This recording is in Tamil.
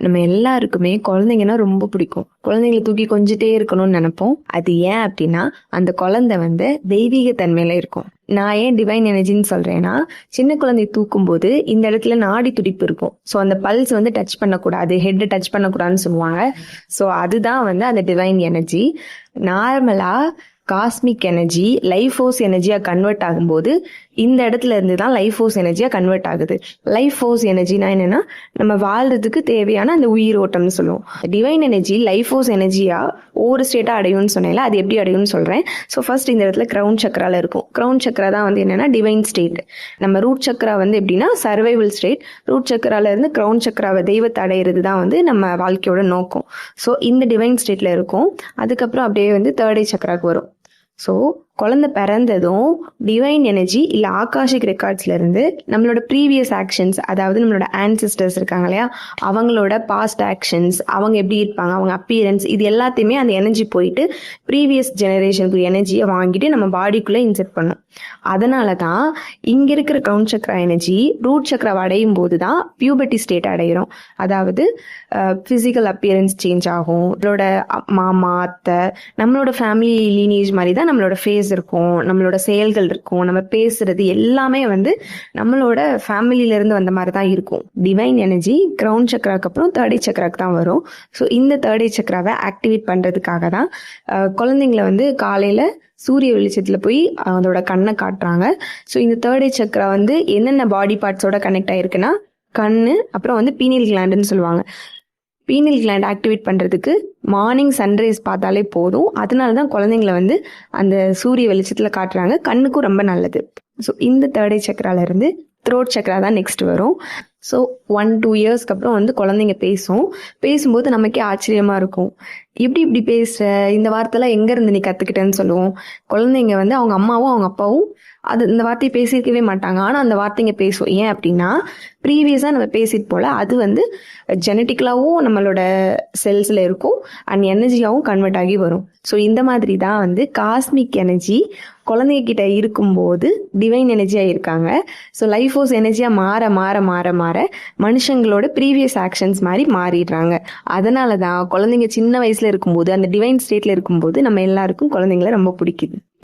நம்ம எல்லாருக்குமே குழந்தைங்கன்னா ரொம்ப பிடிக்கும். குழந்தைங்களை தூக்கி கொஞ்சிட்டே இருக்கணும்னு நினைப்போம். அது ஏன் அப்படின்னா அந்த குழந்தை தெய்வீக தன்மையில இருக்கும். நான் ஏன் டிவைன் எனர்ஜின்னு சொல்றேன்னா, சின்ன குழந்தைய தூக்கும்போது இந்த இடத்துல நாடி துடிப்பு இருக்கும். ஸோ அந்த பல்ஸ் டச் பண்ணக்கூடாது, ஹெட் டச் பண்ணக்கூடாதுன்னு சொல்லுவாங்க. ஸோ அதுதான் அந்த டிவைன் எனர்ஜி. நார்மலா காஸ்மிக் எனர்ஜி லைஃப் ஃபோர்ஸ் எனர்ஜியாக கன்வெர்ட் ஆகும்போது இந்த இடத்துல இருந்து தான் லைஃப் ஃபோர்ஸ் எனர்ஜியாக கன்வெர்ட் ஆகுது. லைஃப் ஃபோர்ஸ் எனர்ஜினா என்னன்னா, நம்ம வாழ்றதுக்கு தேவையான அந்த உயிர் ஓட்டம்னு சொல்லுவோம். டிவைன் எனர்ஜி லைஃப் ஃபோர்ஸ் எனர்ஜியாக ஒவ்வொரு ஸ்டேட்டாக அடையும்னு சொன்னேன்ல, அது எப்படி அடையும்னு சொல்கிறேன். ஸோ ஃபர்ஸ்ட் இந்த இடத்துல கிரவுன் சக்கரால இருக்கும். கிரவுன் சக்கரா தான் என்னன்னா டிவைன் ஸ்டேட். நம்ம ரூட் சக்கரா எப்படின்னா சர்வைவல் ஸ்டேட். ரூட் சக்கரால இருந்து கிரவுன் சக்கராவை தெய்வத்தை அடையிறது தான் நம்ம வாழ்க்கையோட நோக்கம். ஸோ இந்த டிவைன் ஸ்டேட்ல இருக்கும். அதுக்கப்புறம் அப்படியே தேர்ட் ஐ சக்கராக்கு வரும். ஸோ குழந்தை பிறந்ததும் டிவைன் எனர்ஜி இல்லை ஆகாஷிக் ரெக்கார்ட்ஸ்ல இருந்து நம்மளோட ப்ரீவியஸ் ஆக்ஷன்ஸ், அதாவது நம்மளோட ஆன்சிஸ்டர்ஸ் இருக்காங்க இல்லையா, அவங்களோட பாஸ்ட் ஆக்ஷன்ஸ், அவங்க எப்படி இருப்பாங்க, அவங்க அப்பியரன்ஸ், இது எல்லாத்தையுமே அந்த எனர்ஜி போயிட்டு ப்ரீவியஸ் ஜெனரேஷனுக்கு எனர்ஜியை வாங்கிட்டு நம்ம பாடிக்குள்ளே இன்செர்ட் பண்ணும். அதனால தான் இங்கே இருக்கிற கிரவுன் சக்ரா எனர்ஜி ரூட் சக்ராவை அடையும் போது தான் பியூபர்ட்டி ஸ்டேட் அடைகிறோம். அதாவது ஃபிசிக்கல் அப்பியரன்ஸ் சேஞ்ச் ஆகும். நம்மளோட மாமா, அத்தை, நம்மளோட ஃபேமிலி லீனேஜ் மாதிரி தான் நம்மளோட ஃபேஸ் இருக்கும், நம்மளோட செயல்கள் இருக்கும், நம்ம பேசுறது எல்லாமே நம்மளோட ஃபேமிலியில இருந்து வந்த மாதிரி தான் இருக்கும். டிவைன் எனர்ஜி கிரவுன் சக்கராக்கு அப்புறம் தேர்ட் ஐ சக்கராக்கு தான் வரும். ஸோ இந்த தேர்ட் ஐ சக்கராவை ஆக்டிவேட் பண்றதுக்காக தான் குழந்தைங்களை காலையில சூரிய வெளிச்சத்துல போய் அதோட கண்ணை காட்டுறாங்க. ஸோ இந்த தேர்ட் ஐ சக்கரா என்னென்ன பாடி பார்ட்ஸோட கனெக்ட் ஆயிருக்குன்னா கண்ணு, அப்புறம் பீனியல் கிளாண்டுன்னு சொல்லுவாங்க. பீனியல் கிளாண்ட் ஆக்டிவேட் பண்ணுறதுக்கு மார்னிங் சன்ரைஸ் பார்த்தாலே போதும். அதனால தான் குழந்தைங்கள அந்த சூரிய வெளிச்சத்தில் காட்டுறாங்க. கண்ணுக்கும் ரொம்ப நல்லது. ஸோ இந்த தேர்ட் ஐ சக்கரால இருந்து த்ரோட் சக்கரா தான் நெக்ஸ்ட் வரும். ஸோ 1-2 இயர்ஸ்க்கு அப்புறம் குழந்தைங்க பேசும்போது நமக்கே ஆச்சரியமாக இருக்கும். இப்படி பேசுகிற, இந்த வார்த்தைலாம் எங்கேருந்து நீ கற்றுக்கிட்டேன்னு சொல்லுவோம். குழந்தைங்க அவங்க அம்மாவும் அவங்க அப்பாவும் இந்த வார்த்தையை பேசியிருக்கவே மாட்டாங்க, ஆனால் அந்த வார்த்தைங்க பேசும். ஏன் அப்படின்னா ப்ரீவியஸாக நம்ம பேசிட்டு போல அது ஜெனட்டிக்கலாகவும் நம்மளோட செல்ஸில் இருக்கும் அண்ட் எனர்ஜியாகவும் கன்வெர்ட் ஆகி வரும். ஸோ இந்த மாதிரி தான் காஸ்மிக் எனர்ஜி குழந்தைங்க கிட்ட இருக்கும்போது டிவைன் எனர்ஜியாக இருக்காங்க. ஸோ லைஃப் ஃபோர்ஸ் எனர்ஜியாக மாற மாற மாற மாற மனுஷங்களோட ப்ரீவியஸ் ஆக்ஷன்ஸ் மாதிரி மாறிடுறாங்க. அதனால தான் குழந்தைங்க சின்ன வயசுல இருக்கும்போது அந்த டிவைன் ஸ்டேட்ல இருக்கும்போது நம்ம எல்லாருக்கும் குழந்தைங்கள ரொம்ப பிடிக்குது.